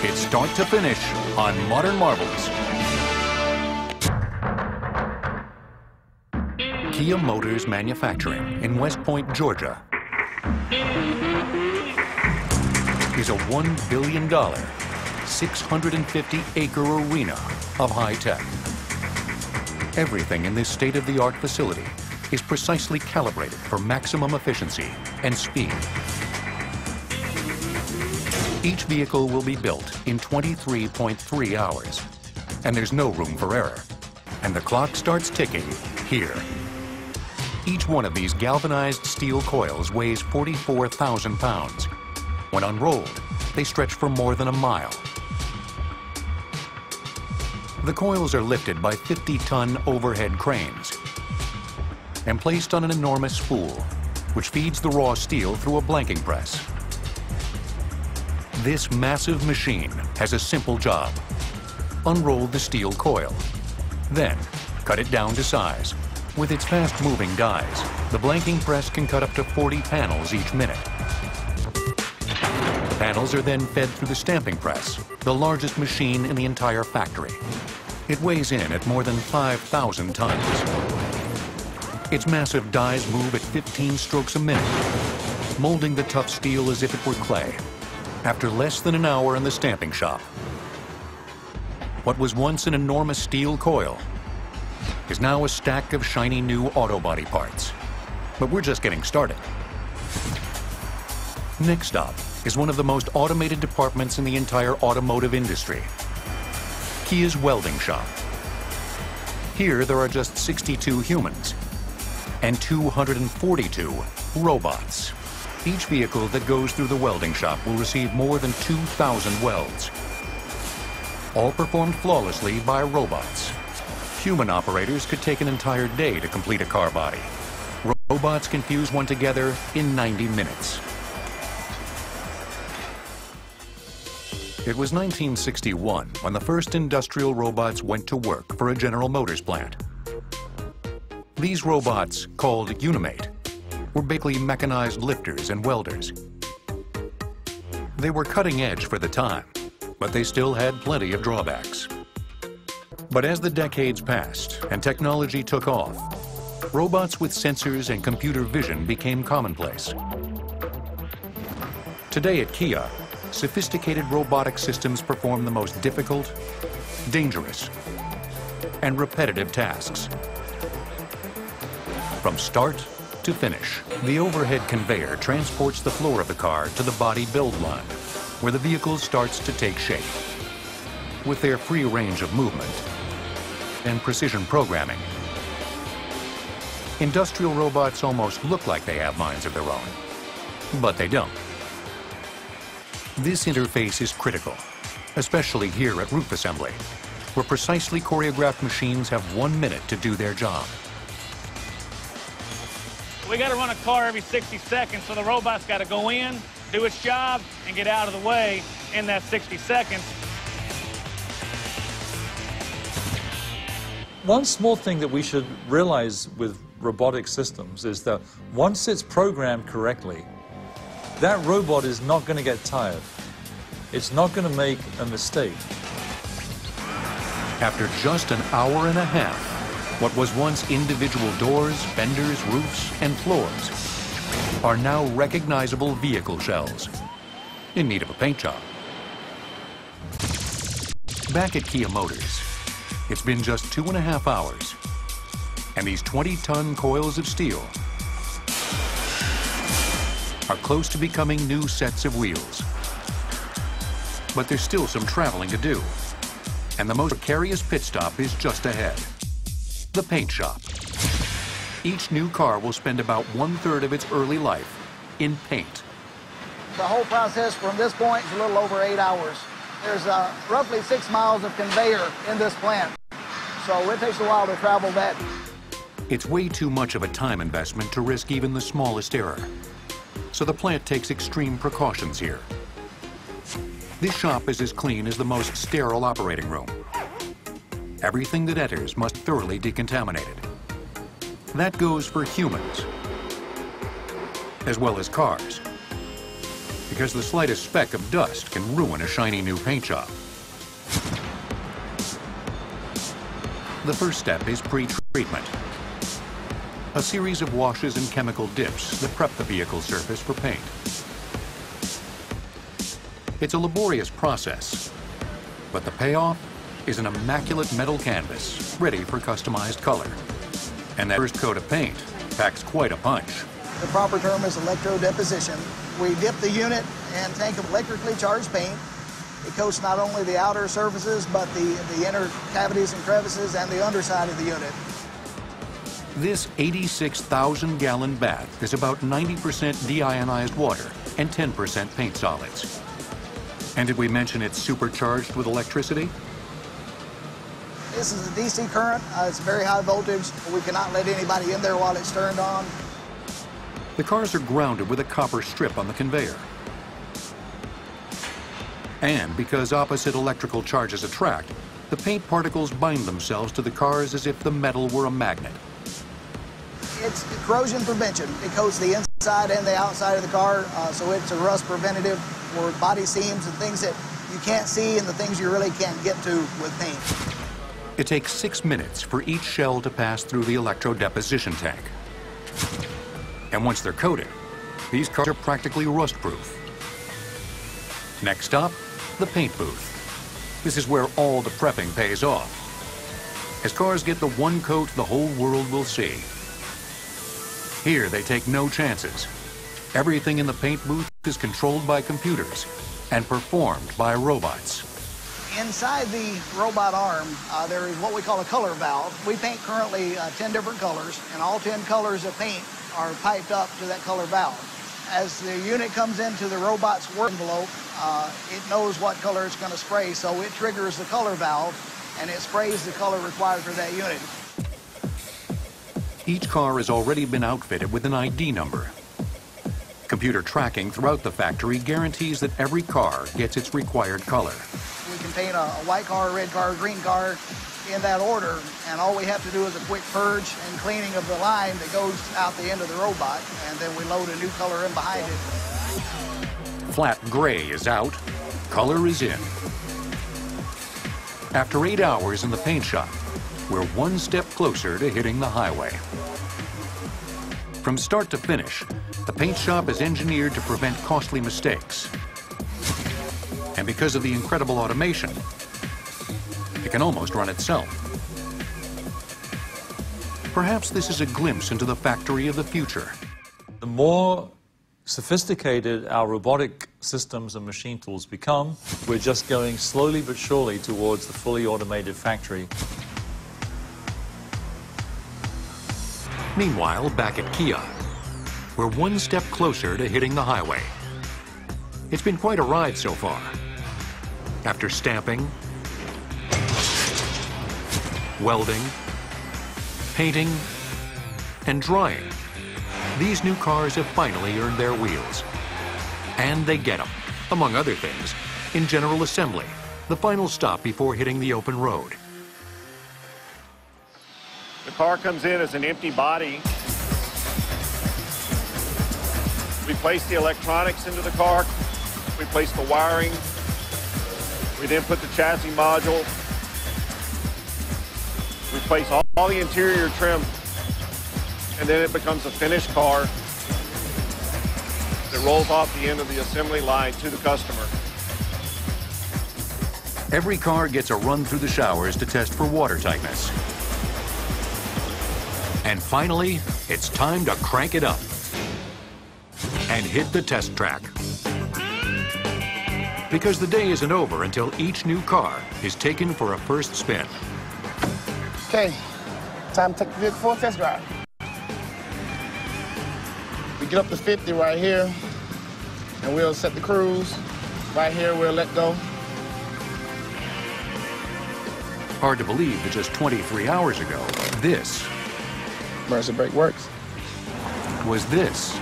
It's start to finish on Modern Marvels. Kia Motors Manufacturing in West Point, Georgia is a $1 billion, 650-acre arena of high tech. Everything in this state-of-the-art facility is precisely calibrated for maximum efficiency and speed. Each vehicle will be built in 23.3 hours, and there's no room for error. And the clock starts ticking here. Each one of these galvanized steel coils weighs 44,000 pounds. When unrolled, they stretch for more than a mile. The coils are lifted by 50-ton overhead cranes and placed on an enormous spool, which feeds the raw steel through a blanking press. This massive machine has a simple job. Unroll the steel coil, then cut it down to size. With its fast-moving dies, the blanking press can cut up to 40 panels each minute. Panels are then fed through the stamping press, the largest machine in the entire factory. It weighs in at more than 5,000 tons. Its massive dies move at 15 strokes a minute, molding the tough steel as if it were clay. After less than an hour in the stamping shop, what was once an enormous steel coil is now a stack of shiny new auto body parts. But we're just getting started. Next up is one of the most automated departments in the entire automotive industry, Kia's welding shop. Here there are just 62 humans and 242 robots. Each vehicle that goes through the welding shop will receive more than 2,000 welds, all performed flawlessly by robots. Human operators could take an entire day to complete a car body. Robots can fuse one together in 90 minutes. It was 1961 when the first industrial robots went to work for a General Motors plant. These robots, called Unimate, were basically mechanized lifters and welders. They were cutting edge for the time, but they still had plenty of drawbacks. But as the decades passed and technology took off, robots with sensors and computer vision became commonplace. Today at Kia, sophisticated robotic systems perform the most difficult, dangerous, and repetitive tasks. From start to finish, the overhead conveyor transports the floor of the car to the body build line, where the vehicle starts to take shape. With their free range of movement and precision programming, industrial robots almost look like they have minds of their own, but they don't. This interface is critical, especially here at roof assembly, where precisely choreographed machines have 1 minute to do their job. We got to run a car every 60 seconds, so the robot's got to go in, do its job, and get out of the way in that 60 seconds. One small thing that we should realize with robotic systems is that once it's programmed correctly, that robot is not going to get tired. It's not going to make a mistake. After just an hour and a half, what was once individual doors, fenders, roofs, and floors are now recognizable vehicle shells in need of a paint job. Back at Kia Motors, it's been just 2.5 hours, and these 20-ton coils of steel are close to becoming new sets of wheels. But there's still some traveling to do, and the most precarious pit stop is just ahead, the paint shop. Each new car will spend about 1/3 of its early life in paint. The whole process from this point is a little over 8 hours. There's roughly 6 miles of conveyor in this plant, so it takes a while to travel that. It's way too much of a time investment to risk even the smallest error, so the plant takes extreme precautions here. This shop is as clean as the most sterile operating room. Everything that enters must thoroughly decontaminated. That goes for humans, as well as cars, because the slightest speck of dust can ruin a shiny new paint job. The first step is pre-treatment. A series of washes and chemical dips that prep the vehicle surface for paint. It's a laborious process, but the payoff is an immaculate metal canvas ready for customized color. And that first coat of paint packs quite a punch. The proper term is electrodeposition. We dip the unit and tank of electrically charged paint. It coats not only the outer surfaces, but the inner cavities and crevices and the underside of the unit. This 86,000-gallon bath is about 90% deionized water and 10% paint solids. And did we mention it's supercharged with electricity? This is a DC current. It's very high voltage. We cannot let anybody in there while it's turned on. The cars are grounded with a copper strip on the conveyor. And because opposite electrical charges attract, the paint particles bind themselves to the cars as if the metal were a magnet. It's corrosion prevention. It coats the inside and the outside of the car, so it's a rust preventative for body seams and things that you can't see and the things you really can't get to with paint. It takes 6 minutes for each shell to pass through the electrodeposition tank. And once they're coated, these cars are practically rust-proof. Next up, the paint booth. This is where all the prepping pays off. As cars get the one coat the whole world will see. Here they take no chances. Everything in the paint booth is controlled by computers and performed by robots. Inside the robot arm, there is what we call a color valve. We paint currently 10 different colors, and all 10 colors of paint are piped up to that color valve. As the unit comes into the robot's work envelope, it knows what color it's going to spray, so it triggers the color valve, and it sprays the color required for that unit. Each car has already been outfitted with an ID number. Computer tracking throughout the factory guarantees that every car gets its required color. We can paint a white car, a red car, a green car in that order, and all we have to do is a quick purge and cleaning of the line that goes out the end of the robot, and then we load a new color in behind it. Flat gray is out, color is in. After 8 hours in the paint shop, we're one step closer to hitting the highway. From start to finish, the paint shop is engineered to prevent costly mistakes. And because of the incredible automation, it can almost run itself. Perhaps this is a glimpse into the factory of the future. The more sophisticated our robotic systems and machine tools become, we're just going slowly but surely towards the fully automated factory. Meanwhile, back at Kia, we're one step closer to hitting the highway. It's been quite a ride so far. After stamping, welding, painting, and drying, these new cars have finally earned their wheels. And they get them, among other things, in general assembly, the final stop before hitting the open road. The car comes in as an empty body. We place the electronics into the car. We place the wiring. We then put the chassis module. We place all the interior trim, and then it becomes a finished car that rolls off the end of the assembly line to the customer. Every car gets a run through the showers to test for water tightness. And finally, it's time to crank it up and hit the test track. Because the day isn't over until each new car is taken for a first spin. Okay, time to take the vehicle for a test drive. We get up to 50 right here, and we'll set the cruise. Right here, we'll let go. Hard to believe that just 23 hours ago, this Emergency brake works. was this.